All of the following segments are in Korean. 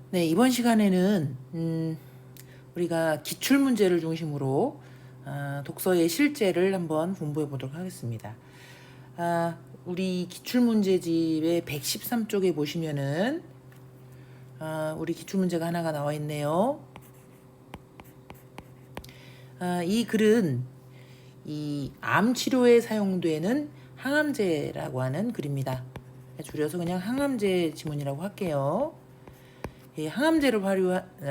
네, 이번 시간에는 우리가 기출 문제를 중심으로 독서의 실제를 한번 공부해 보도록 하겠습니다. 우리 기출 문제집의 113쪽에 보시면은 우리 기출 문제가 하나가 나와 있네요. 이 글은 이 암 치료에 사용되는 항암제라고 하는 글입니다. 줄여서 그냥 항암제 지문이라고 할게요. 항암제를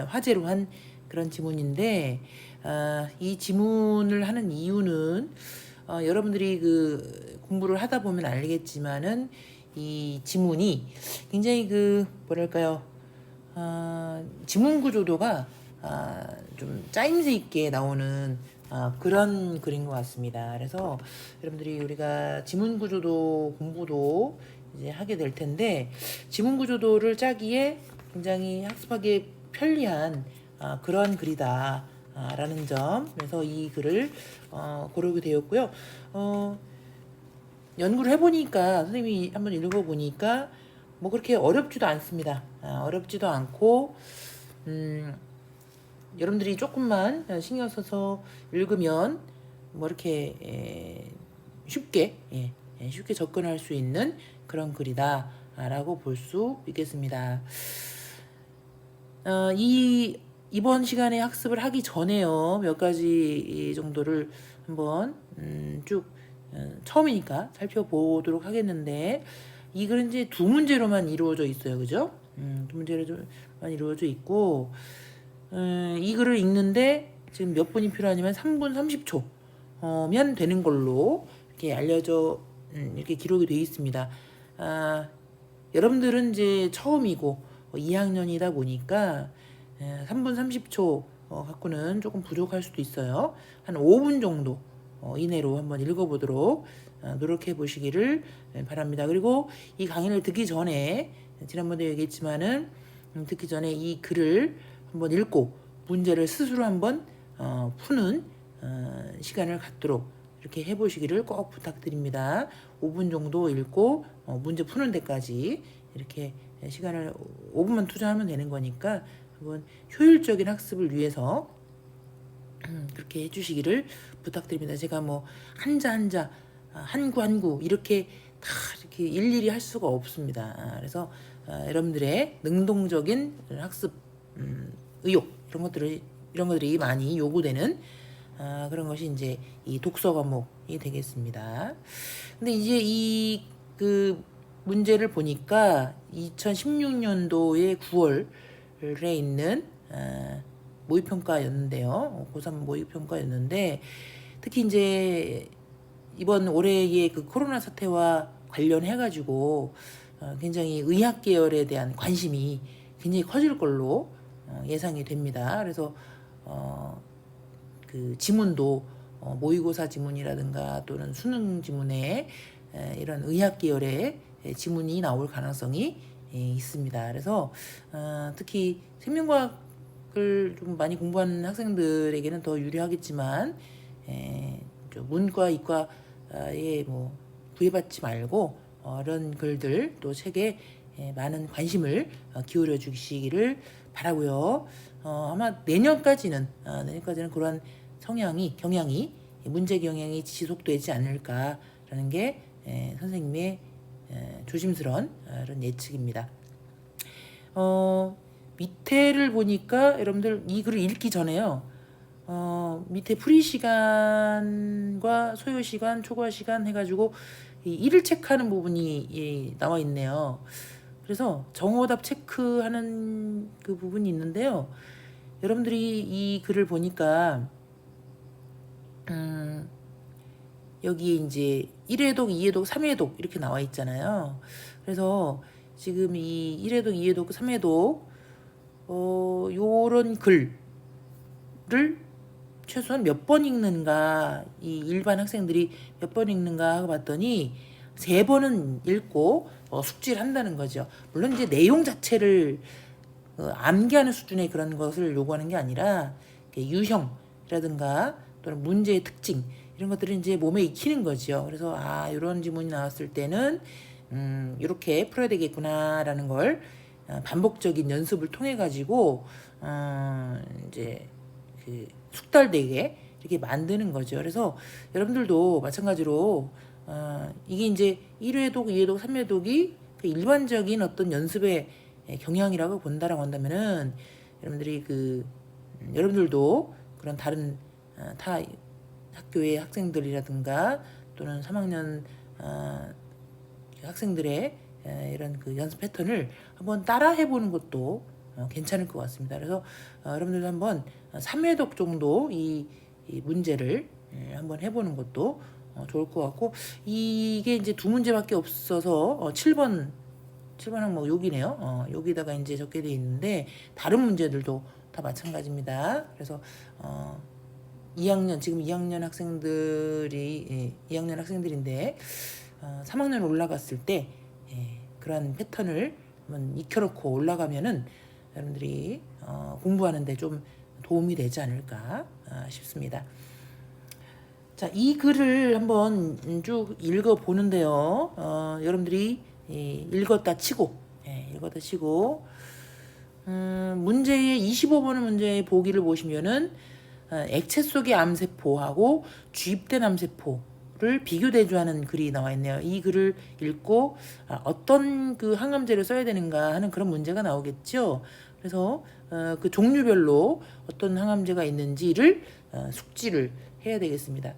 화제로 한 그런 지문인데, 이 지문을 하는 이유는 여러분들이 그 공부를 하다 보면 알겠지만은 이 지문이 굉장히 그 뭐랄까요, 지문 구조도가 좀 짜임새 있게 나오는 그런 글인 것 같습니다. 그래서 여러분들이 우리가 지문 구조도 공부도 이제 하게 될 텐데, 지문 구조도를 짜기에 굉장히 학습하기에 편리한 그런 글이다 라는 점, 그래서 이 글을 고르게 되었고요. 연구를 해보니까, 선생님이 한번 읽어보니까 뭐 그렇게 어렵지도 않습니다. 어렵지도 않고 여러분들이 조금만 신경 써서 읽으면 뭐 이렇게 쉽게 쉽게 접근할 수 있는 그런 글이다 라고 볼 수 있겠습니다. 이번 시간에 학습을 하기 전에요, 몇 가지 정도를 한번 쭉 처음이니까 살펴보도록 하겠는데, 이 글은 이제 두 문제로만 이루어져 있어요, 그죠? 두 문제로만 이루어져 있고, 이 글을 읽는데 지금 몇 분이 필요하냐면 3분 30초면 되는 걸로 이렇게 알려져 이렇게 기록이 되어 있습니다. 여러분들은 이제 처음이고 2학년이다 보니까 3분 30초 갖고는 조금 부족할 수도 있어요. 한 5분 정도 이내로 한번 읽어보도록 노력해 보시기를 바랍니다. 그리고 이 강의를 듣기 전에, 지난번에 얘기했지만은 듣기 전에 이 글을 한번 읽고 문제를 스스로 한번 푸는 시간을 갖도록 이렇게 해보시기를 꼭 부탁드립니다. 5분 정도 읽고 문제 푸는 데까지 이렇게 시간을 5분만 투자하면 되는 거니까 한번 효율적인 학습을 위해서 그렇게 해주시기를 부탁드립니다. 제가 뭐 한자 한자 한 구 한 구 이렇게 다 이렇게 일일이 할 수가 없습니다. 그래서 여러분들의 능동적인 학습 의욕 이런 것들이 많이 요구되는 그런 것이 이제 이 독서 과목이 되겠습니다. 근데 이제 이 그 문제를 보니까 2016년도의 9월에 있는 모의평가였는데요. 고3 모의평가였는데, 특히 이제 이번 올해의 그 코로나 사태와 관련해가지고 굉장히 의학 계열에 대한 관심이 굉장히 커질 걸로 예상이 됩니다. 그래서 그 지문도 모의고사 지문이라든가 또는 수능 지문에 이런 의학 계열의 지문이 나올 가능성이 있습니다. 그래서 특히 생명과학을 좀 많이 공부하는 학생들에게는 더 유리하겠지만, 문과 이과에 뭐 구애받지 말고 이런 글들 또 책에 많은 관심을 기울여 주시기를 바라고요. 아마 내년까지는 그런 경향이 문제 경향이 지속되지 않을까라는 게 선생님의 조심스러운 이런 예측입니다. 밑에를 보니까 여러분들 이 글을 읽기 전에요, 밑에 프리 시간과 소요 시간, 초과 시간 해가지고 이 일을 체크하는 부분이 나와 있네요. 그래서 정오답 체크하는 그 부분이 있는데요. 여러분들이 이 글을 보니까 여기에 이제 1회독, 2회독, 3회독 이렇게 나와 있잖아요. 그래서 지금 이 1회독, 2회독, 3회독 요런 글을 최소한 몇 번 읽는가, 이 일반 학생들이 몇 번 읽는가 하고 봤더니 3번은 읽고 숙지를 한다는 거죠. 물론 이제 내용 자체를 암기하는 수준의 그런 것을 요구하는 게 아니라 유형이라든가 또는 문제의 특징 이런 것들을 이제 몸에 익히는 거죠. 그래서 이런 지문이 나왔을 때는 이렇게 풀어야 되겠구나라는 걸 반복적인 연습을 통해 가지고 이제 그 숙달되게 이렇게 만드는 거죠. 그래서 여러분들도 마찬가지로 이게 이제 1회독, 2회독, 3회독이 그 일반적인 어떤 연습의 경향이라고 본다라고 한다면은 여러분들이 여러분들도 그런 다른 타 학교의 학생들이라든가 또는 3학년 학생들의 이런 그 연습 패턴을 한번 따라 해보는 것도 괜찮을 것 같습니다. 그래서 여러분들도 한번 3회독 정도 이 문제를 한번 해보는 것도 좋을 것 같고, 이게 이제 두 문제밖에 없어서 7번 항목 여기네요. 여기다가 이제 적게 돼 있는데 다른 문제들도 다 마찬가지입니다. 그래서 2학년 지금 2학년 학생들이 2학년 학생들인데 3학년 올라갔을 때 그러한 패턴을 한번 익혀놓고 올라가면은 여러분들이 공부하는데 좀 도움이 되지 않을까 싶습니다. 자, 이 글을 한번 쭉 읽어 보는데요. 여러분들이 읽었다 치고 문제의 25번 문제의 보기를 보시면은 액체 속의 암세포하고 주입된 암세포를 비교 대조하는 글이 나와 있네요. 이 글을 읽고 어떤 그 항암제를 써야 되는가 하는 그런 문제가 나오겠죠. 그래서 그 종류별로 어떤 항암제가 있는지를 숙지를 해야 되겠습니다.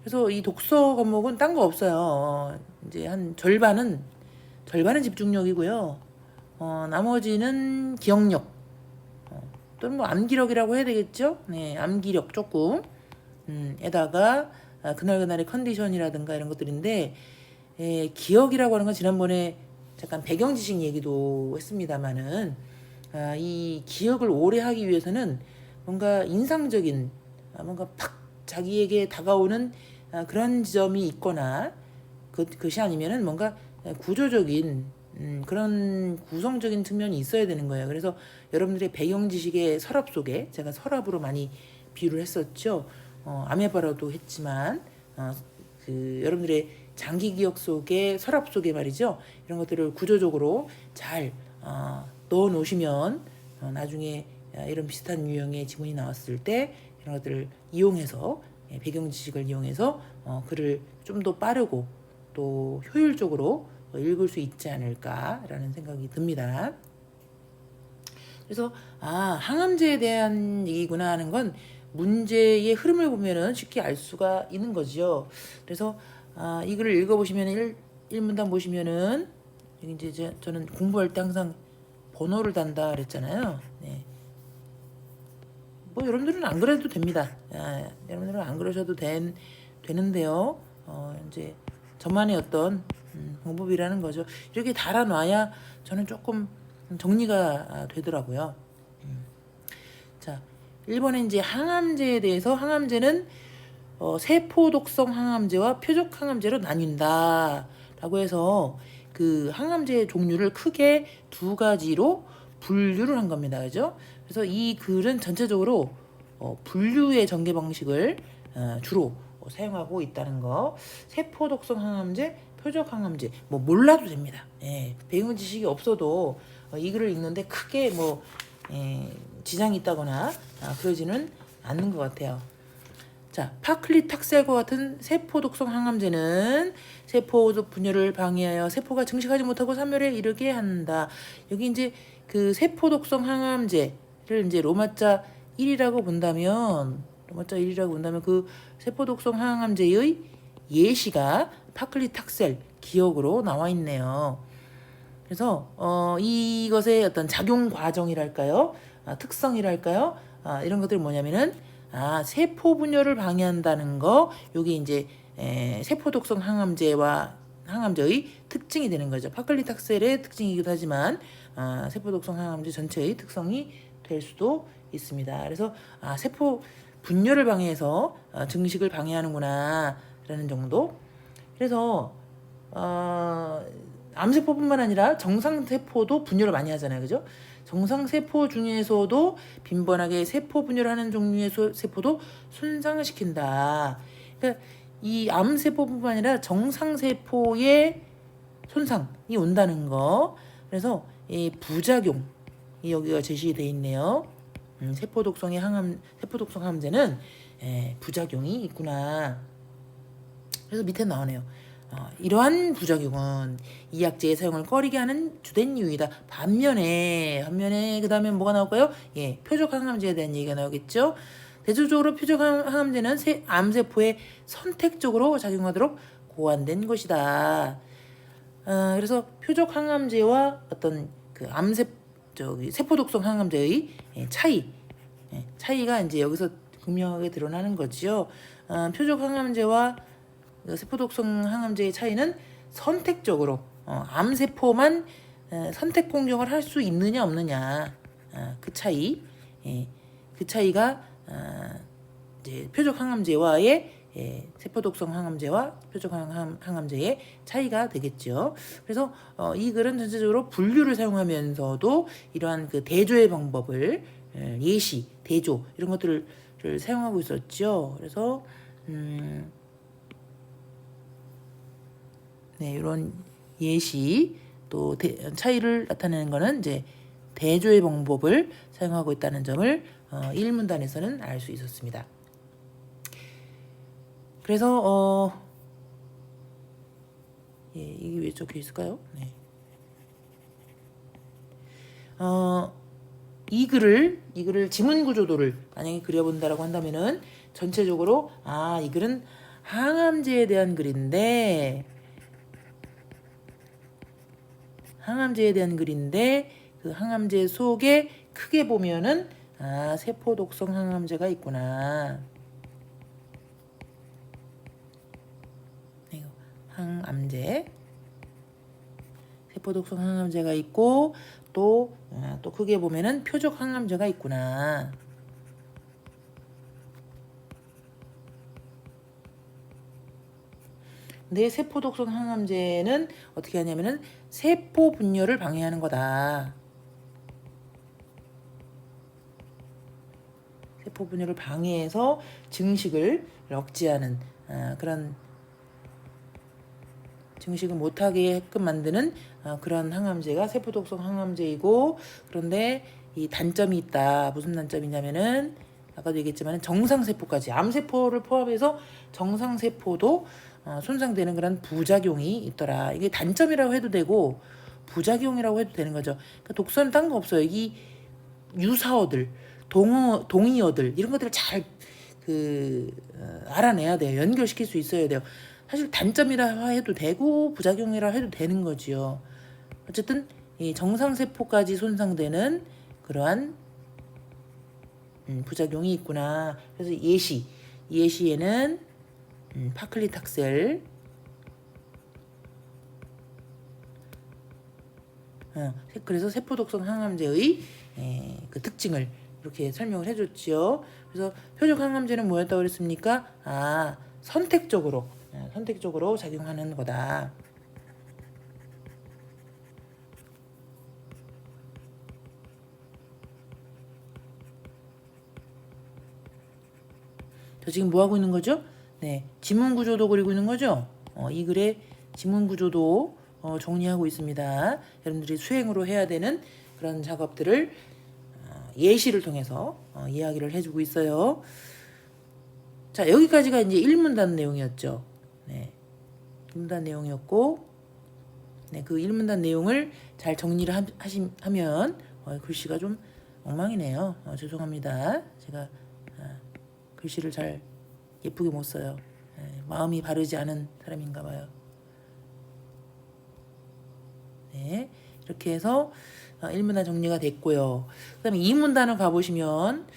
그래서 이 독서 과목은 딴 거 없어요. 이제 한 절반은 집중력이고요. 나머지는 기억력, 또는 뭐 암기력이라고 해야 되겠죠? 네, 암기력 조금. 에다가 그날그날의 컨디션이라든가 이런 것들인데, 기억이라고 하는 건 지난번에 잠깐 배경 지식 얘기도 했습니다만은, 이 기억을 오래 하기 위해서는 뭔가 인상적인, 뭔가 팍 자기에게 다가오는 그런 지점이 있거나, 그것이 아니면은 뭔가 구조적인 그런 구성적인 측면이 있어야 되는 거예요. 그래서 여러분들의 배경 지식의 서랍 속에, 제가 서랍으로 많이 비유를 했었죠. 아메바라도 했지만 여러분들의 장기 기억 속에, 서랍 속에 말이죠. 이런 것들을 구조적으로 잘 넣어 놓으시면 나중에 이런 비슷한 유형의 지문이 나왔을 때 이런 것들을 이용해서, 배경 지식을 이용해서 글을 좀 더 빠르고 또 효율적으로 읽을 수 있지 않을까라는 생각이 듭니다. 그래서 항암제에 대한 얘기구나 하는 건 문제의 흐름을 보면은 쉽게 알 수가 있는 거죠. 그래서 이 글을 읽어보시면 1문단 보시면은 이제 저는 공부할 때 항상 번호를 단다 그랬잖아요. 네. 뭐 여러분들은 안 그래도 됩니다. 여러분들은 안 그러셔도 되는데요. 이제 저만의 어떤 방법이라는 거죠. 이렇게 달아놔야 저는 조금 정리가 되더라고요. 자, 1번에 이제 항암제에 대해서, 항암제는 세포 독성 항암제와 표적 항암제로 나뉜다라고 해서 그 항암제의 종류를 크게 두 가지로 분류를 한 겁니다. 그죠? 그래서 이 글은 전체적으로 분류의 전개 방식을 주로 사용하고 있다는 거. 세포 독성 항암제, 표적 항암제, 뭐 몰라도 됩니다. 배운 지식이 없어도 이 글을 읽는데 크게 지장이 있다거나 그러지는 않는 것 같아요. 자, 파클리탁셀과 같은 세포 독성 항암제는 세포 분열을 방해하여 세포가 증식하지 못하고 사멸에 이르게 한다. 여기 이제 그 세포 독성 항암제를 이제 로마자 1이라고 본다면 그 세포 독성 항암제의 예시가 파클리탁셀 기억으로 나와 있네요. 그래서 이것의 어떤 작용 과정이랄까요, 특성이랄까요, 이런 것들이 뭐냐면은 세포 분열을 방해한다는 거, 요게 이제 세포 독성 항암제의 특징이 되는 거죠. 파클리탁셀의 특징이기도 하지만 세포 독성 항암제 전체의 특성이 될 수도 있습니다. 그래서 세포 분열을 방해해서 증식을 방해하는구나 라는 정도. 그래서 암세포뿐만 아니라 정상세포도 분열을 많이 하잖아요. 그죠? 정상세포 중에서도 빈번하게 세포 분열하는 종류의 세포도 손상을 시킨다. 그러니까 이 암세포뿐만 아니라 정상세포의 손상이 온다는 거. 그래서 이 부작용이 여기가 제시되어 있네요. 세포독성 항암제는 부작용이 있구나. 그래서 밑에 나오네요. 이러한 부작용은 이 약제의 사용을 꺼리게 하는 주된 이유이다. 반면에 그 다음에 뭐가 나올까요? 표적 항암제에 대한 얘기가 나오겠죠. 대조적으로 표적 항암제는 암세포에 선택적으로 작용하도록 고안된 것이다. 그래서 표적 항암제와 어떤 그 세포독성 항암제의 차이가 이제 여기서 극명하게 드러나는 거지요. 표적 항암제와 세포독성 항암제의 차이는 선택적으로 암세포만 선택 공격을 할 수 있느냐 없느냐, 그 차이가 이제 표적 항암제와의 세포독성 항암제와 표적 항암제의 차이가 되겠죠. 그래서 이 글은 전체적으로 분류를 사용하면서도 이러한 그 대조의 방법을 예시, 대조 이런 것들을 사용하고 있었죠. 그래서 이런 예시 또 차이를 나타내는 것은 이제 대조의 방법을 사용하고 있다는 점을 1문단에서는 알 수 있었습니다. 그래서 이게 왜 적혀 있을까요? 이 글을 지문 구조도를 만약에 그려본다라고 한다면은 전체적으로 이 글은 항암제에 대한 글인데 그 항암제 속에 크게 보면은 세포독성 항암제가 있구나. 항암제, 세포독성 항암제가 있고 또 크게 보면은 표적 항암제가 있구나. 근데 세포독성 항암제는 어떻게 하냐면은 세포 분열을 방해하는 거다. 세포 분열을 방해해서 증식을 억제하는 그런 증식을 못하게끔 만드는 그런 항암제가 세포독성 항암제이고, 그런데 이 단점이 있다. 무슨 단점이냐면은 아까도 얘기했지만 정상세포까지 암세포를 포함해서 정상세포도 손상되는 그런 부작용이 있더라. 이게 단점이라고 해도 되고 부작용이라고 해도 되는 거죠. 그러니까 독서는 딴 거 없어요. 이 유사어들, 동의어들 이런 것들을 잘 알아내야 돼요. 연결시킬 수 있어야 돼요. 사실 단점이라 해도 되고 부작용이라 해도 되는 거지요. 어쨌든 이 정상세포까지 손상되는 그러한 부작용이 있구나. 그래서 예시에는 파클리탁셀, 그래서 세포독성 항암제의 그 특징을 이렇게 설명을 해줬지요. 그래서 표적 항암제는 뭐였다고 그랬습니까? 선택적으로 작용하는 거다. 저 지금 뭐 하고 있는 거죠? 지문 구조도 그리고 있는 거죠? 이 글의 지문 구조도 정리하고 있습니다. 여러분들이 수행으로 해야 되는 그런 작업들을 예시를 통해서 이야기를 해주고 있어요. 자, 여기까지가 이제 1문단 내용이었죠. 1문단 내용이었고, 그 1문단 내용을 잘 정리를 하면 글씨가 좀 엉망이네요. 죄송합니다. 제가 글씨를 잘 예쁘게 못 써요. 마음이 바르지 않은 사람인가 봐요. 이렇게 해서 1문단 정리가 됐고요. 그 다음에 2문단을 가보시면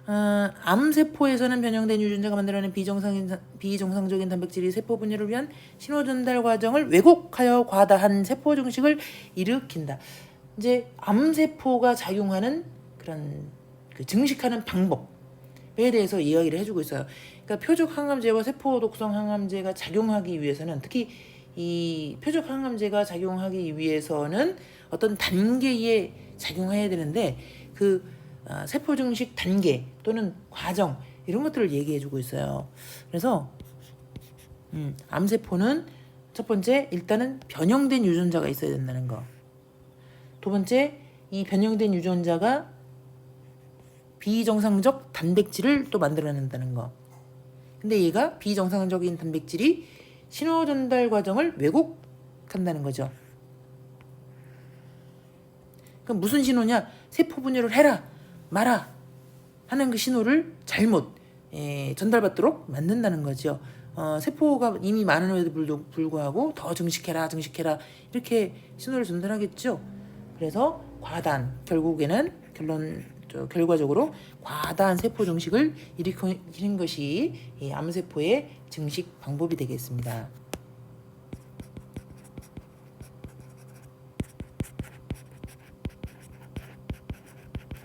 암세포에서는 변형된 유전자가 만들어낸 비정상적인 단백질이 세포 분열을 위한 신호 전달 과정을 왜곡하여 과다한 세포 증식을 일으킨다. 이제 암세포가 작용하는 그런 증식하는 방법에 대해서 이야기를 해주고 있어요. 그러니까 표적 항암제와 세포 독성 항암제가 작용하기 위해서는, 특히 이 표적 항암제가 작용하기 위해서는 어떤 단계에 작용해야 되는데 그 세포 증식 단계 또는 과정 이런 것들을 얘기해주고 있어요. 그래서 암세포는 첫 번째 일단은 변형된 유전자가 있어야 된다는 거. 두 번째, 이 변형된 유전자가 비정상적 단백질을 또 만들어낸다는 거. 근데 얘가 비정상적인 단백질이 신호 전달 과정을 왜곡한다는 거죠. 그럼 무슨 신호냐? 세포 분열을 해라, 마라 하는 그 신호를 잘못 전달받도록 만든다는 거죠. 세포가 이미 많음에도 불구하고 더 증식해라, 증식해라 이렇게 신호를 전달하겠죠. 그래서 결국에는 결과적으로 과다한 세포 증식을 일으키는 것이 이 암세포의 증식 방법이 되겠습니다.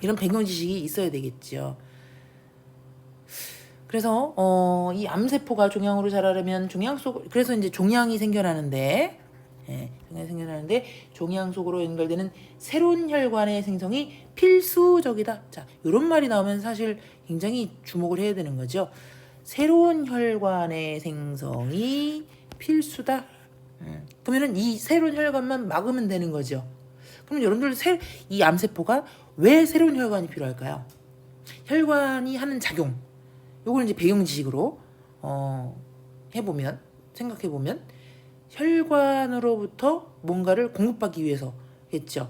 이런 배경 지식이 있어야 되겠죠. 그래서 이 암세포가 종양으로 자라려면 그래서 이제 종양이 생겨나는데 종양 속으로 연결되는 새로운 혈관의 생성이 필수적이다. 자, 이런 말이 나오면 사실 굉장히 주목을 해야 되는 거죠. 새로운 혈관의 생성이 필수다. 그러면은 이 새로운 혈관만 막으면 되는 거죠. 그럼 여러분들 이 암세포가 왜 새로운 혈관이 필요할까요? 혈관이 하는 작용, 요걸 이제 배경 지식으로 생각해보면 혈관으로부터 뭔가를 공급받기 위해서겠죠.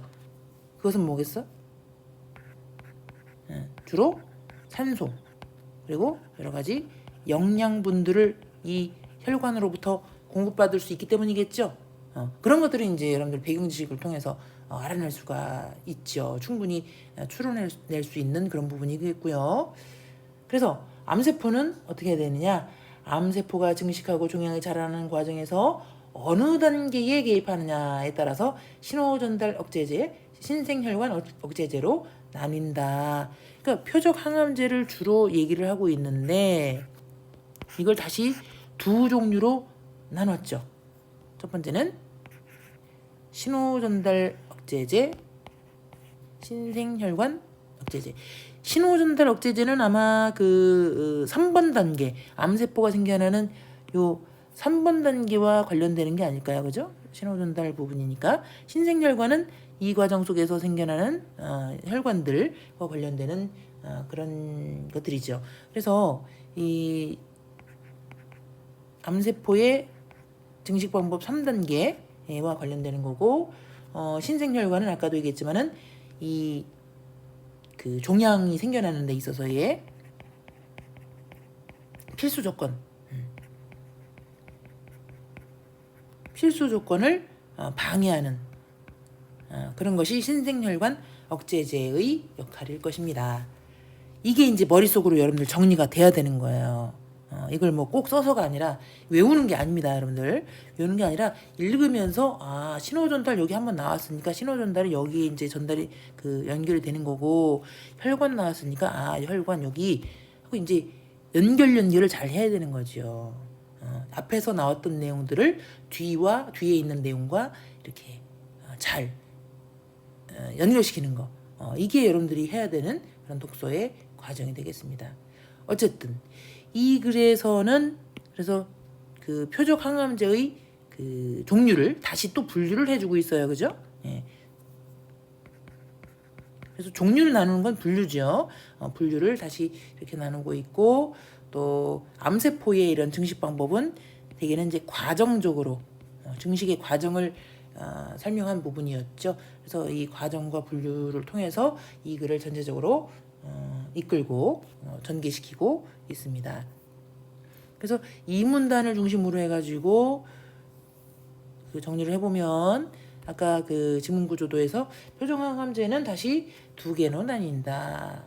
그것은 뭐겠어? 주로 산소 그리고 여러 가지 영양분들을 이 혈관으로부터 공급받을 수 있기 때문이겠죠. 그런 것들이 이제 여러분들 배경 지식을 통해서 알아낼 수가 있죠. 충분히 추론낼 수 있는 그런 부분이겠고요. 그래서 암세포는 어떻게 해야 되느냐? 암세포가 증식하고 종양이 자라는 과정에서 어느 단계에 개입하느냐에 따라서 신호전달 억제제, 신생혈관 억제제로 나뉜다. 그러니까 표적 항암제를 주로 얘기를 하고 있는데 이걸 다시 두 종류로 나눴죠. 첫 번째는 신호전달 억제제, 신생혈관 억제제. 신호전달 억제제는 아마 그 3번 단계 암세포가 생겨나는 요 3번 단계와 관련되는 게 아닐까요? 그죠? 신호전달 부분이니까 신생혈관은 이 과정 속에서 생겨나는 혈관들과 관련되는 그런 것들이죠. 그래서 이 암세포의 증식 방법 3단계와 관련되는 거고 신생혈관은 아까도 얘기했지만은 이 그 종양이 생겨나는 데 있어서의 필수 조건을 방해하는 그런 것이 신생혈관 억제제의 역할일 것입니다. 이게 이제 머릿속으로 여러분들 정리가 돼야 되는 거예요. 이걸 뭐 꼭 써서가 아니라 외우는 게 아닙니다, 여러분들. 외우는 게 아니라 읽으면서 신호전달 여기 한번 나왔으니까 신호전달이 여기에 이제 전달이 연결이 되는 거고 혈관 나왔으니까 혈관 여기 하고 이제 연결을 잘 해야 되는 거죠. 앞에서 나왔던 내용들을 뒤에 있는 내용과 이렇게 잘 연결시키는 거. 이게 여러분들이 해야 되는 그런 독서의 과정이 되겠습니다. 어쨌든 이 글에서는 그래서 그 표적 항암제의 그 종류를 다시 또 분류를 해주고 있어요, 그죠? 예. 그래서 종류를 나누는 건 분류죠. 분류를 다시 이렇게 나누고 있고 또 암세포의 이런 증식 방법은 대개는 이제 과정적으로 증식의 과정을 설명한 부분이었죠. 그래서 이 과정과 분류를 통해서 이 글을 전체적으로 이끌고 전개시키고 있습니다. 그래서 이 문단을 중심으로 해가지고 그 정리를 해보면 아까 그 지문구조도에서 표정항암제는 다시 두 개로 나뉜다.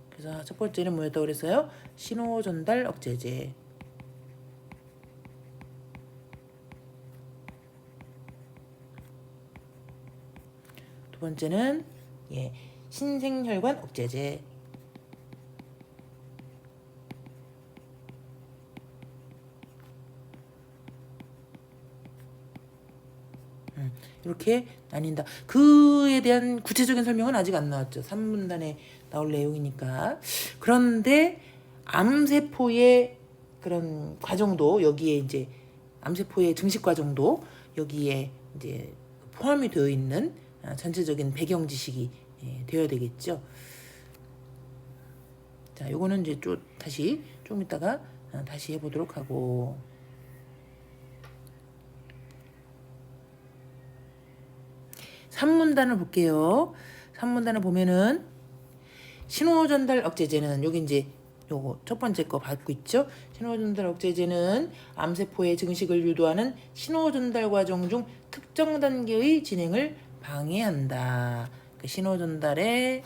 그래서 첫 번째는 뭐였다고 그랬어요? 신호전달 억제제. 두 번째는 신생혈관 억제제. 이렇게 나뉜다. 그에 대한 구체적인 설명은 아직 안 나왔죠. 3문단에 나올 내용이니까. 그런데 암세포의 그런 과정도 여기에 이제 암세포의 증식 과정도 여기에 이제 포함이 되어 있는 전체적인 배경 지식이 되어야 되겠죠. 자, 요거는 이제 다시 좀 이따가 다시 해보도록 하고. 3문단을 볼게요. 3문단을 보면은 신호전달 억제제는 여기 이제 요거 첫 번째 거 받고 있죠. 신호전달 억제제는 암세포의 증식을 유도하는 신호전달 과정 중 특정 단계의 진행을 방해한다. 그 신호전달의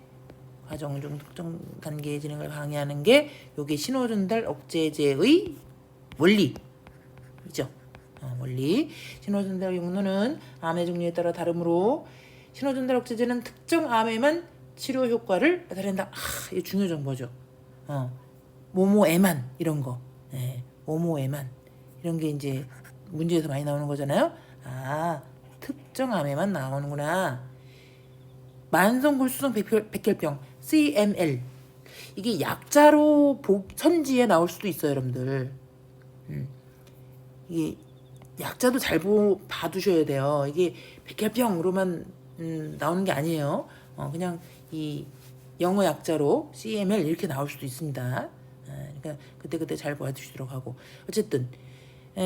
과정 중 특정 단계의 진행을 방해하는 게 요게 신호전달 억제제의 원리죠. 원리. 신호전달 경로는 암의 종류에 따라 다르므로 신호전달 억제제는 특정 암에만 치료 효과를 나타낸다. 이게 중요 정보죠. 모모에만 이런 거. 모모에만 이런 게 이제 문제에서 많이 나오는 거잖아요. 특정 암에만 나오는구나. 만성골수성 백혈병 CML 이게 약자로 선지에 나올 수도 있어요, 여러분들. 이게 약자도 잘 봐두셔야 돼요. 이게 백혈병으로만 나오는 게 아니에요. 그냥 이 영어 약자로 CML 이렇게 나올 수도 있습니다. 그러니까 그때 잘 봐주시도록 하고. 어쨌든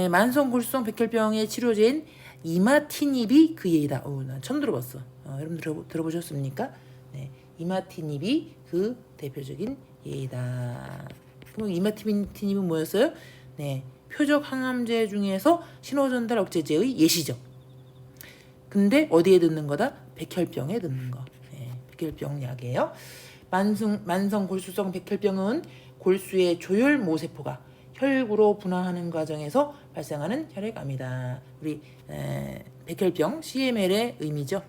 만성골수성 백혈병의 치료제인 이마티닙이 그 예이다. 난 처음 들어봤어. 여러분 들어보셨습니까? 네, 이마티닙이 그 대표적인 예이다. 그럼 이마티닙은 뭐였어요? 네, 표적 항암제 중에서 신호전달 억제제의 예시죠. 근데 어디에 넣는 거다? 백혈병에 넣는 거. 백혈병 약이에요. 만성 골수성 백혈병은 골수의 조혈 모세포가 혈구로 분화하는 과정에서 발생하는 혈액암이다. 우리 백혈병 CML의 의미죠.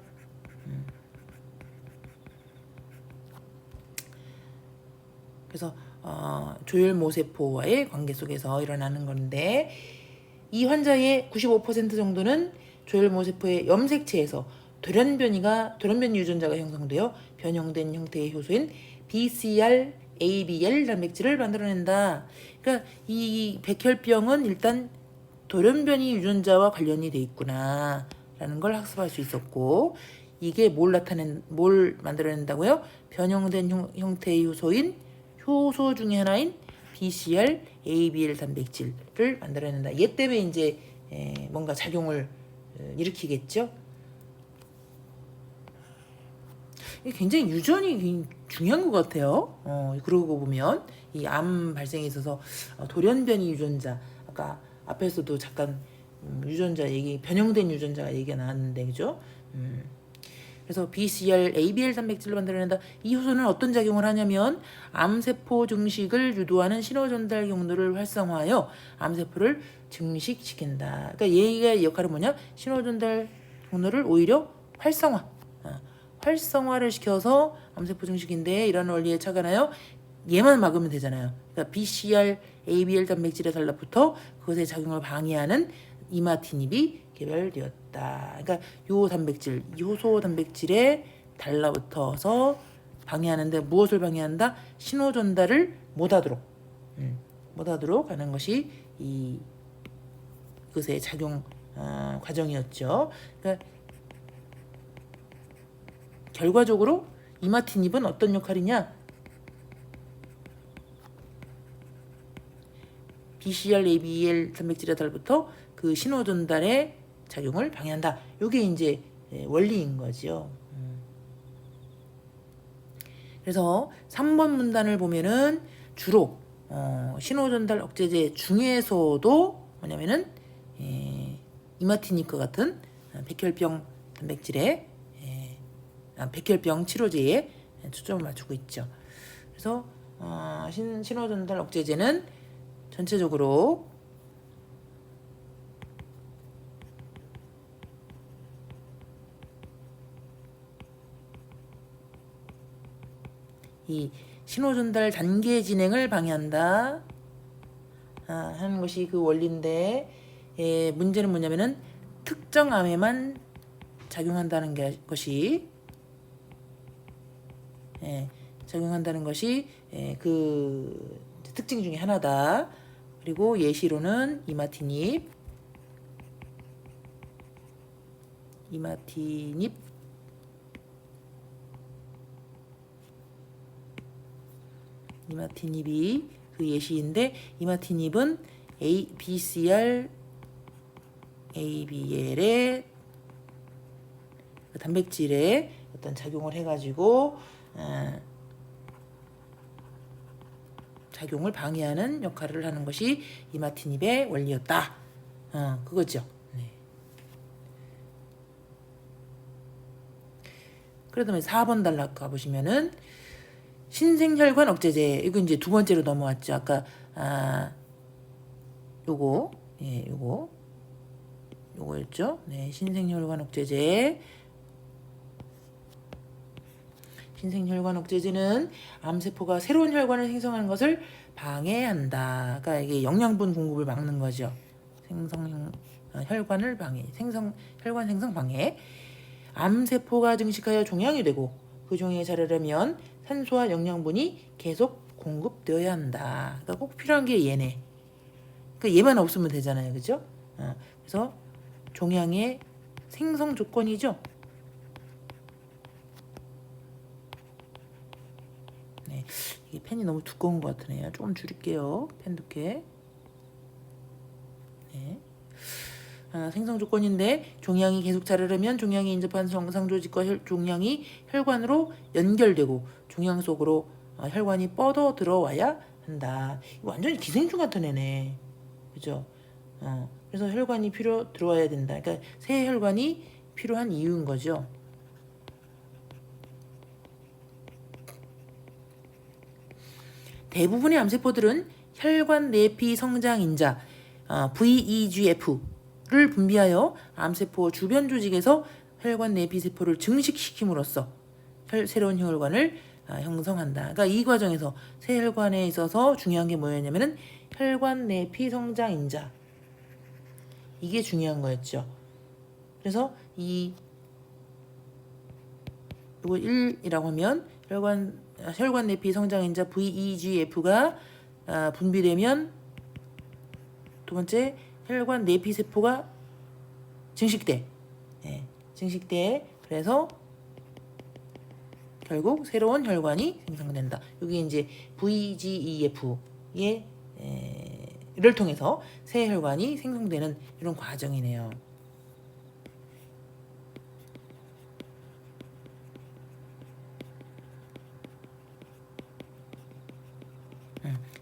그래서 조혈 모세포와의 관계 속에서 일어나는 건데 이 환자의 95% 정도는 조혈 모세포의 염색체에서 돌연변이 유전자가 형성되어 변형된 형태의 효소인 BCR, ABL 단백질을 만들어낸다. 그러니까 이 백혈병은 일단 돌연변이 유전자와 관련이 돼 있구나라는 걸 학습할 수 있었고, 이게 뭘 만들어낸다고요? 변형된 형태의 효소인 효소 중에 하나인 BCR, ABL 단백질을 만들어낸다. 얘 때문에 이제 뭔가 작용을 일으키겠죠. 굉장히 유전이 중요한 것 같아요. 그러고 보면 이 암 발생에 있어서 돌연변이 유전자, 아까 앞에서도 잠깐 유전자 얘기, 변형된 유전자가 얘기가 나왔는데, 그죠? 그래서 BCR, ABL 단백질로 만들어낸다. 이 효소는 어떤 작용을 하냐면 암세포 증식을 유도하는 신호전달 경로를 활성화하여 암세포를 증식시킨다. 그러니까 얘의 역할은 뭐냐? 신호전달 경로를 오히려 활성화를 시켜서 암세포 증식인데, 이런 원리에 착안하여 얘만 막으면 되잖아요. 그러니까 BCR, ABL 단백질에 달라붙어 그것의 작용을 방해하는 이마티닙이 개발되었다. 그러니까 요 단백질, 효소 단백질에 달라붙어서 방해하는데, 무엇을 방해한다? 신호 전달을 못하도록 하는 것이 이것의 작용 과정이었죠. 그러니까 결과적으로 이마티닙은 어떤 역할이냐? BCR, ABL 단백질에 달부터 그 신호 전달의 작용을 방해한다. 이게 이제 원리인 거죠. 그래서 3번 문단을 보면은 주로 신호 전달 억제제 중에서도 뭐냐면은 이마티닙과 같은 백혈병 단백질의 백혈병 치료제에 초점을 맞추고 있죠. 그래서 신호 전달 억제제는 전체적으로 이 신호 전달 단계 진행을 방해한다 하는 것이 그 원리인데, 문제는 뭐냐면은 특정 암에만 작용한다는 것이 그 특징 중에 하나다. 그리고 예시로는 이마티닙, 이마티닙 이마티닙이 그 예시인데 이마티닙은 BCR ABL의 단백질에 어떤 작용을 해가지고 작용을 방해하는 역할을 하는 것이 이마티닙의 원리였다. 그거죠. 네. 그러면 4번 단락 가보시면은 신생혈관 억제제, 이거 이제 두 번째로 넘어왔죠. 아까 요거였죠. 네, 신생혈관 억제제. 신생혈관 억제제는 암세포가 새로운 혈관을 생성하는 것을 방해한다. 그러니까 이게 영양분 공급을 막는 거죠. 혈관을 방해, 혈관 생성 방해. 암세포가 증식하여 종양이 되고 그 종양이 자라려면 산소와 영양분이 계속 공급되어야 한다. 그러니까 꼭 필요한 게 얘네. 그러니까 얘만 없으면 되잖아요, 그죠? 그래서 종양의 생성 조건이죠. 네, 이게 펜이 너무 두꺼운 것 같으네요. 조금 줄일게요. 펜 두께. 네. 생성 조건인데 종양이 계속 자라려면 종양이 인접한 정상조직과 종양이 혈관으로 연결되고 종양 속으로 혈관이 뻗어 들어와야 한다. 이거 완전히 기생충 같은 애네. 그죠? 그래서 혈관이 들어와야 된다. 그러니까 새 혈관이 필요한 이유인 거죠. 대부분의 암세포들은 혈관 내피 성장인자 VEGF를 분비하여 암세포 주변 조직에서 혈관 내피 세포를 증식시킴으로써 새로운 혈관을 형성한다. 그러니까 이 과정에서 새 혈관에 있어서 중요한 게 뭐였냐면은 혈관 내피 성장인자, 이게 중요한 거였죠. 그래서 이거 1이라고 하면 혈관 내피 성장인자 VEGF가 분비되면 두 번째 혈관 내피 세포가 증식돼. 네, 증식돼. 그래서 결국 새로운 혈관이 생성된다. 여기 이제 VEGF의 를 통해서 새 혈관이 생성되는 이런 과정이네요.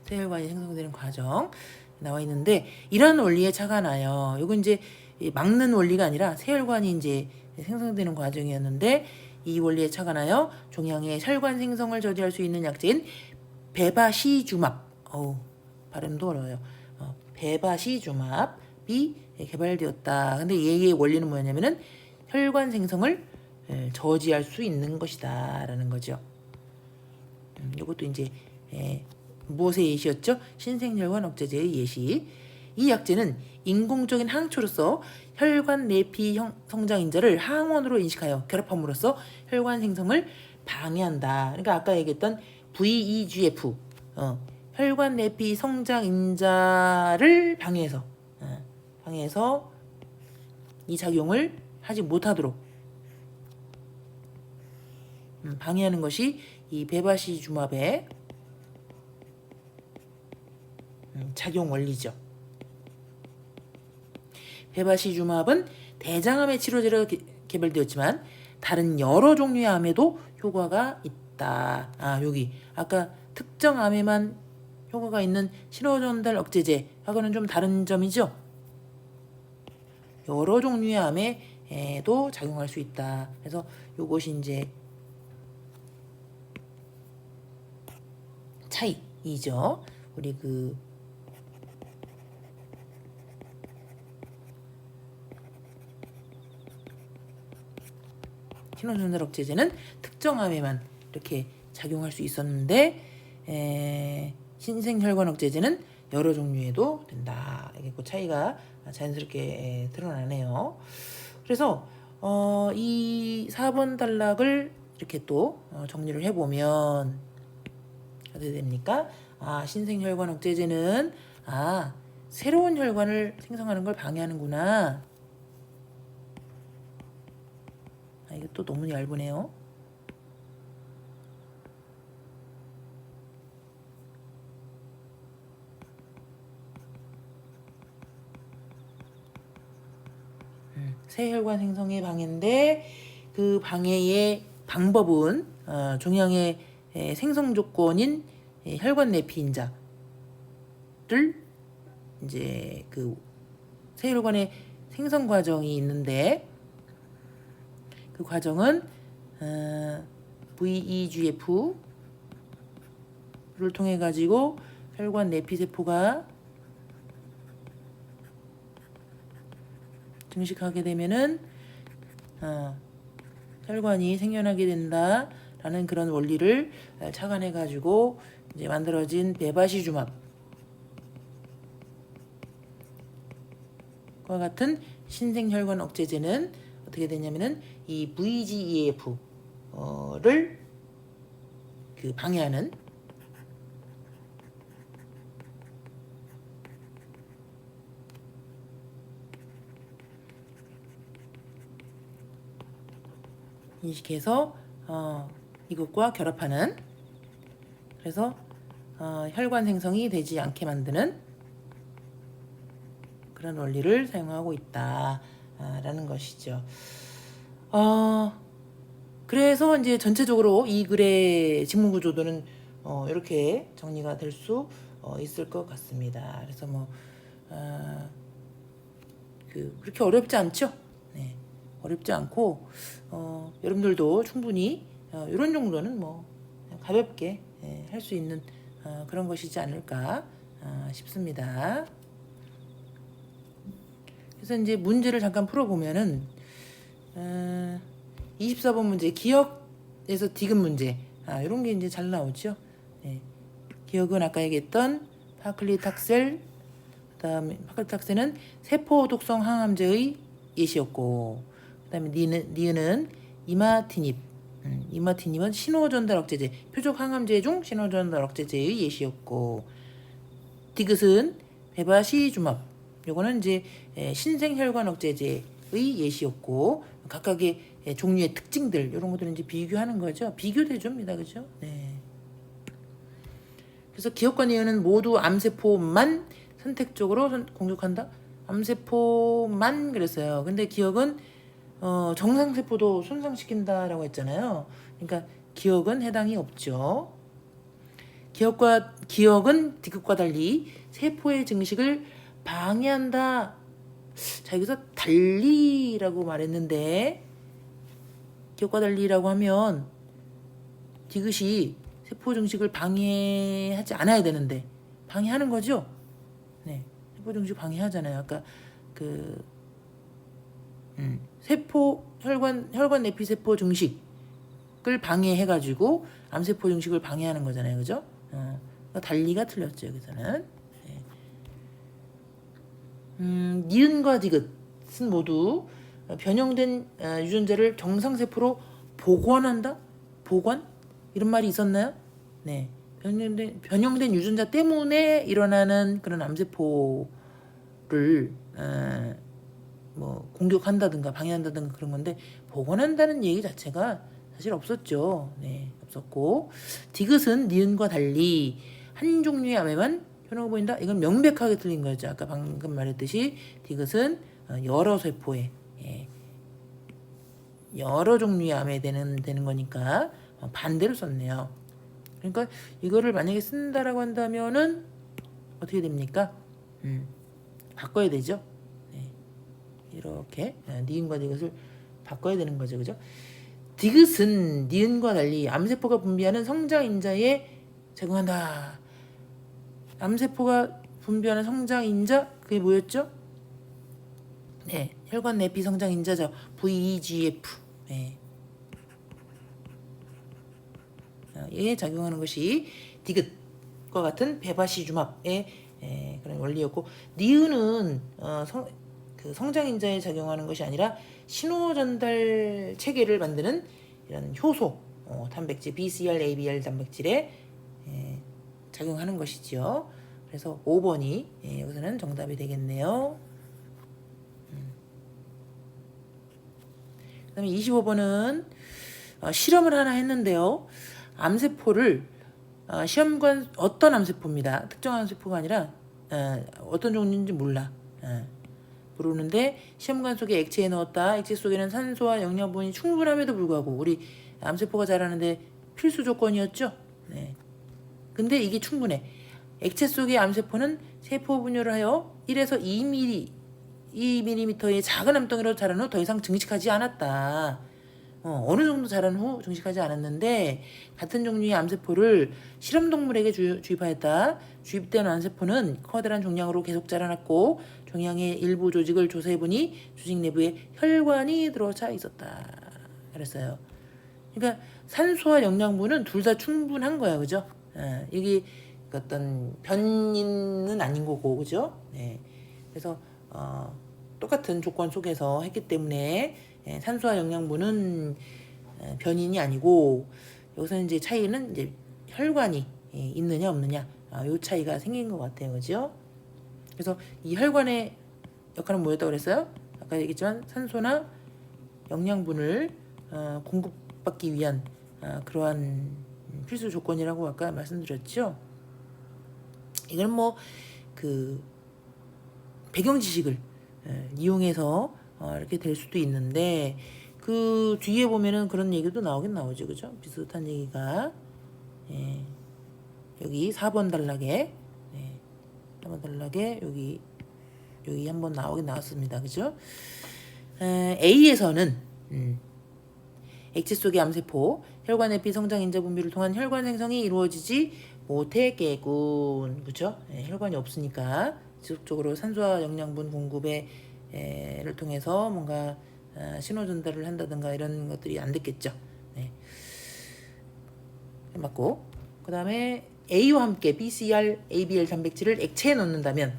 새 혈관이 생성되는 과정 나와 있는데 이런 원리에 차가 나요. 이건 이제 막는 원리가 아니라 새 혈관이 이제 생성되는 과정이었는데 이 원리에 차가 나요. 종양의 혈관 생성을 저지할 수 있는 약제인 베바시주맙. 발음도 어려워요. 베바시주맙이 개발되었다. 근데 얘의 원리는 뭐냐면은 혈관 생성을 저지할 수 있는 것이다라는 거죠. 이것도 이제 무엇의 예시였죠? 신생혈관 억제제의 예시. 이 약제는 인공적인 항초로서 혈관 내피 성장인자를 항원으로 인식하여 결합함으로써 혈관 생성을 방해한다. 그러니까 아까 얘기했던 VEGF, 혈관 내피 성장인자를 방해해서 이 작용을 하지 못하도록 방해하는 것이 이 베바시주맙의 작용 원리죠. 베바시주맙은 대장암의 치료제로 개발되었지만 다른 여러 종류의 암에도 효과가 있다. 여기 아까 특정 암에만 효과가 있는 신호전달 억제제하고는 좀 다른 점이죠. 여러 종류의 암에도 작용할 수 있다. 그래서 이것이 이제 차이이죠. 우리 신호전달 억제제는 특정 암에만 이렇게 작용할 수 있었는데 신생혈관 억제제는 여러 종류에도 된다. 이게 그 차이가 자연스럽게 드러나네요. 그래서 이 4번 단락을 이렇게 또 정리를 해보면 어떻게 됩니까? 신생혈관 억제제는 새로운 혈관을 생성하는 걸 방해하는구나. 이거 또 너무 얇으네요. 새 혈관 생성의 방해인데 그 방해의 방법은 종양의 생성 조건인 혈관 내피 인자를 이제 그 새 혈관의 생성 과정이 있는데 그 과정은 VEGF를 통해 가지고 혈관 내피 세포가 증식하게 되면은 혈관이 생겨나게 된다라는 그런 원리를 착안해 가지고 이제 만들어진 베바시주맙과 같은 신생혈관 억제제는 어떻게 되냐면은 이 VEGF를 그 방해하는 인식해서 이것과 결합하는, 그래서 혈관 생성이 되지 않게 만드는 그런 원리를 사용하고 있다라는 것이죠. 그래서 이제 전체적으로 이 글의 직문 구조도는 이렇게 정리가 될 수 있을 것 같습니다. 그래서 그렇게 어렵지 않죠? 네, 어렵지 않고 여러분들도 충분히 이런 정도는 가볍게 할 수 있는 그런 것이지 않을까 싶습니다. 그래서 이제 문제를 잠깐 풀어보면은 24번 문제 기억에서 디귿 문제 이런 게 이제 잘 나오죠. 네. 기억은 아까 얘기했던 파클리탁셀, 그다음에 파클리탁셀은 세포 독성 항암제의 예시였고, 그다음에 니은은 이마티닙, 이마티닙은 신호전달 억제제, 표적 항암제 중 신호전달 억제제의 예시였고, 디귿은 베바시주맙, 요거는 이제 신생혈관 억제제의 예시였고, 각각의 종류의 특징들 이런 것들을 이제 비교하는 거죠. 비교 대조입니다, 그죠? 네. 그래서 기억과 니은은 모두 암세포만 선택적으로 공격한다. 암세포만 그랬어요. 근데 기억은 정상세포도 손상시킨다라고 했잖아요. 그러니까 기억은 해당이 없죠. 기억은 디귿과 달리 세포의 증식을 방해한다. 자, 여기서 달리라고 말했는데 기억과 달리라고 하면 디귿이 세포 증식을 방해하지 않아야 되는데 방해하는 거죠. 네, 세포 증식 방해하잖아요. 아까 세포 혈관 내피 세포 증식을 방해해가지고 암세포 증식을 방해하는 거잖아요, 그죠? 그러니까 달리가 틀렸죠 여기서는. 네. 니은과 디귿은 모두 변형된 유전자를 정상세포로 복원한다? 복원? 이런 말이 있었나요? 네. 변형된 유전자 때문에 일어나는 그런 암세포를 공격한다든가 방해한다든가 그런 건데 복원한다는 얘기 자체가 사실 없었죠. 네, 없었고, 디귿은 니은과 달리 한 종류의 암에만 효능을 보인다. 이건 명백하게 틀린 거죠. 아까 방금 말했듯이 디귿은 여러 세포에 여러 종류의 암에 되는 거니까 반대로 썼네요. 그러니까 이거를 만약에 쓴다라고 한다면은 어떻게 됩니까? 바꿔야 되죠. 네. 이렇게 니은과 디귿을 바꿔야 되는 거죠, 그죠? 디귿은 니은과 달리 암세포가 분비하는 성장인자에 작용한다. 암세포가 분비하는 성장인자, 그게 뭐였죠? 네, 혈관 내피 성장인자죠. VEGF. 네. 에 작용하는 것이 디귿과 같은 베바시주맙의 그런 원리였고, 니은은 성장인자에 작용하는 것이 아니라 신호 전달 체계를 만드는 이런 효소 단백질 BCR, ABR 단백질에 작용하는 것이죠. 그래서 5번이 여기서는 정답이 되겠네요. 그다음에 25번은 실험을 하나 했는데요. 암세포를 시험관 어떤 암세포입니다. 특정한 암세포가 아니라 어떤 종류인지 몰라. 모르는데 시험관 속에 액체에 넣었다. 액체 속에는 산소와 영양분이 충분함에도 불구하고 우리 암세포가 자라는데 필수 조건이었죠. 네. 근데 이게 충분해. 액체 속의 암세포는 세포 분열을 하여 1에서 2mm의 작은 암덩이로 자란 후 더 이상 증식하지 않았다. 어느 정도 자란 후 증식하지 않았는데 같은 종류의 암세포를 실험동물에게 주입하였다. 주입된 암세포는 커다란 종양으로 계속 자라났고 종양의 일부 조직을 조사해보니 조직 내부에 혈관이 들어차 있었다. 그랬어요. 그러니까 산소와 영양분은 둘 다 충분한 거야, 그죠? 이게 어떤 변이는 아닌 거고, 그죠? 네. 그래서 똑같은 조건 속에서 했기 때문에 산소와 영양분은 변인이 아니고 여기서 이제 차이는 이제 혈관이 있느냐 없느냐 요 차이가 생긴 것 같아요, 그죠? 그래서 이 혈관의 역할은 뭐였다고 그랬어요? 아까 얘기했지만 산소나 영양분을 공급받기 위한 그러한 필수 조건이라고 아까 말씀드렸죠. 이건 뭐 그 배경 지식을 이용해서 이렇게 될 수도 있는데 그 뒤에 보면은 그런 얘기도 나오긴 나오죠, 그죠? 비슷한 얘기가 여기 4번 단락에 4번 단락에 여기 한번 나오긴 나왔습니다, 그죠? A에서는 액체 속의 암세포 혈관 에피 성장 인자 분비를 통한 혈관 생성이 이루어지지 못했겠군, 그죠? 혈관이 없으니까 지속적으로 산소와 영양분 공급을 통해서 뭔가 신호 전달을 한다든가 이런 것들이 안 됐겠죠. 네. 맞고 그 다음에 A와 함께 BCR, ABL 단백질을 액체에 넣는다면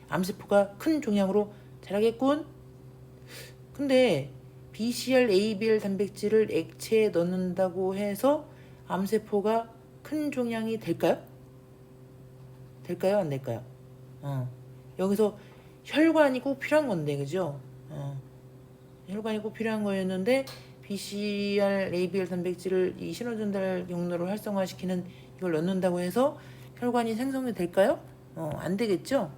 암세포가 큰 종양으로 자라겠군. 근데 BCR, ABL 단백질을 액체에 넣는다고 해서 암세포가 큰 종양이 될까요? 될까요? 안 될까요? 여기서 혈관이 꼭 필요한 건데, 그죠? 혈관이 꼭 필요한 거였는데 BCR, ABL 단백질을 이 신호전달 경로를 활성화시키는 이걸 넣는다고 해서 혈관이 생성이 될까요? 안 되겠죠?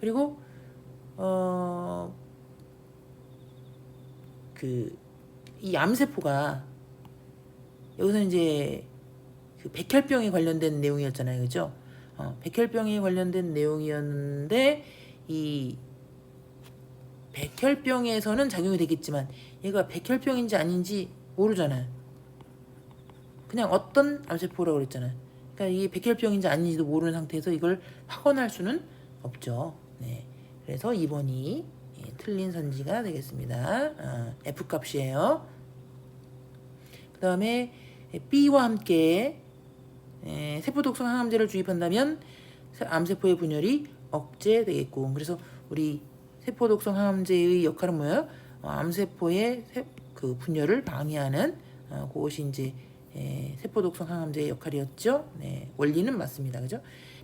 그리고 이 암세포가 여기서 이제 그 백혈병에 관련된 내용이었잖아요, 그죠? 백혈병에 관련된 내용이었는데 이 백혈병에서는 작용이 되겠지만 얘가 백혈병인지 아닌지 모르잖아요. 그냥 어떤 암세포라고 그랬잖아요. 그러니까 이게 백혈병인지 아닌지도 모르는 상태에서 이걸 확언할 수는 없죠. 네. 그래서 2번이 틀린 선지가 되겠습니다. F값이에요. 그 다음에 B와 함께 세포독성 항암제를 주입한다면 암세포의 분열이 억제되겠고, 그래서 우리 세포독성 항암제의 역할은 뭐예요? 암세포의 그 분열을 방해하는 그것이 이제 세포독성 항암제의 역할이었죠. 네, 원리는 맞습니다, 그죠?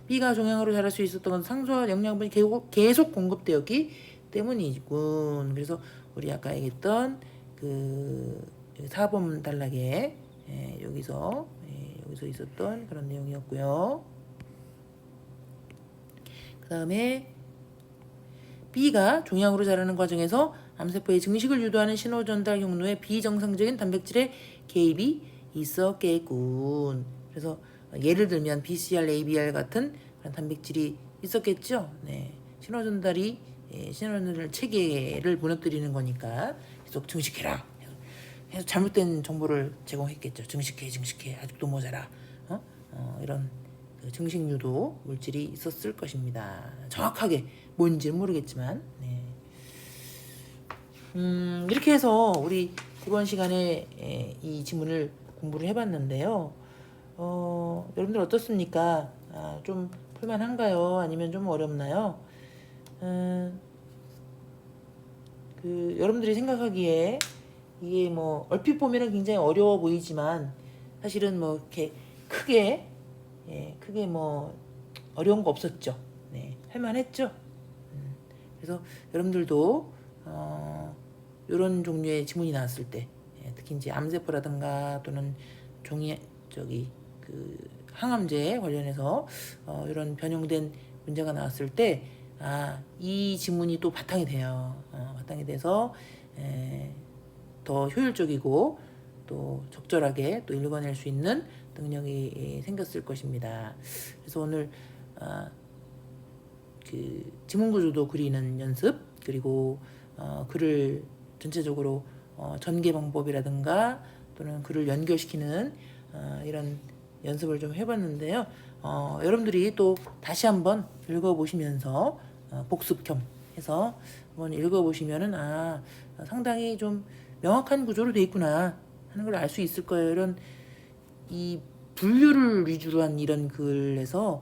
B가 종양으로 자랄 수 있었던 건 산소와 영양분이 계속 공급되었기 때문이군. 그래서 우리 아까 얘기했던 그 4번 단락에 여기서 있었던 그런 내용이었고요. 그 다음에 B가 종양으로 자라는 과정에서 암세포의 증식을 유도하는 신호전달 경로에 비정상적인 단백질의 개입이 있었겠군. 그래서 예를 들면 BCR, ABR 같은 그런 단백질이 있었겠죠. 네. 신호전달 체계를 무너뜨리는 거니까 계속 증식해라. 계속 잘못된 정보를 제공했겠죠. 증식해 아직도 모자라. 이런 그 증식 유도 물질이 있었을 것입니다. 정확하게 뭔지는 모르겠지만 이렇게 해서 우리 이번 시간에 이 지문을 공부를 해봤는데요. 여러분들 어떻습니까? 좀 풀만한가요? 아니면 좀 어렵나요? 여러분들이 생각하기에 이게 뭐 얼핏 보면은 굉장히 어려워 보이지만 사실은 뭐 이렇게 크게 뭐 어려운 거 없었죠. 네, 할만했죠. 그래서 여러분들도 이런 종류의 지문이 나왔을 때, 특히 이제 암세포라든가 또는 종이 저기 그 항암제 관련해서 이런 변형된 문제가 나왔을 때, 이 지문이 또 바탕이 돼요. 바탕이 돼서 더 효율적이고 또 적절하게 또 읽어낼 수 있는 능력이 생겼을 것입니다. 그래서 오늘 그 지문 구조도 그리는 연습, 그리고 글을 전체적으로 전개 방법이라든가 또는 글을 연결시키는 이런 연습을 좀 해봤는데요. 여러분들이 또 다시 한번 읽어보시면서 복습 겸 해서 한번 읽어보시면은 상당히 좀 명확한 구조로 돼 있구나 하는 걸 알 수 있을 거예요. 이런 이 분류를 위주로 한 이런 글에서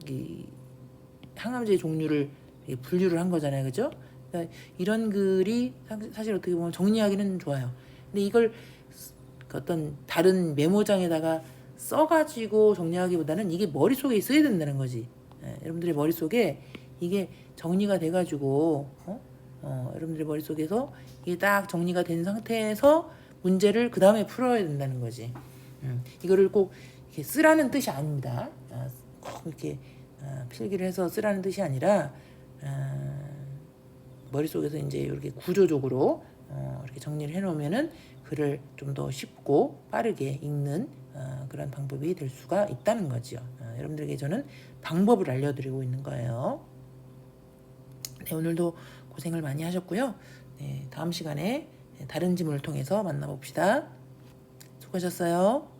이 항암제 종류를 분류를 한 거잖아요, 그죠? 그러니까 이런 글이 사실 어떻게 보면 정리하기는 좋아요. 근데 이걸 어떤 다른 메모장에다가 써가지고 정리하기보다는 이게 머릿속에 있어야 된다는 거지. 여러분들의 머릿속에 이게 정리가 돼가지고 여러분들의 머릿속에서 이게 딱 정리가 된 상태에서 문제를 그 다음에 풀어야 된다는 거지. 이거를 꼭 이렇게 쓰라는 뜻이 아닙니다. 꼭 이렇게 필기를 해서 쓰라는 뜻이 아니라 머릿속에서 이제 이렇게 구조적으로 이렇게 정리를 해놓으면은 글을 좀 더 쉽고 빠르게 읽는 그런 방법이 될 수가 있다는 거죠. 여러분들에게 저는 방법을 알려드리고 있는 거예요. 네, 오늘도 고생을 많이 하셨고요. 네, 다음 시간에 다른 지문을 통해서 만나봅시다. 수고하셨어요.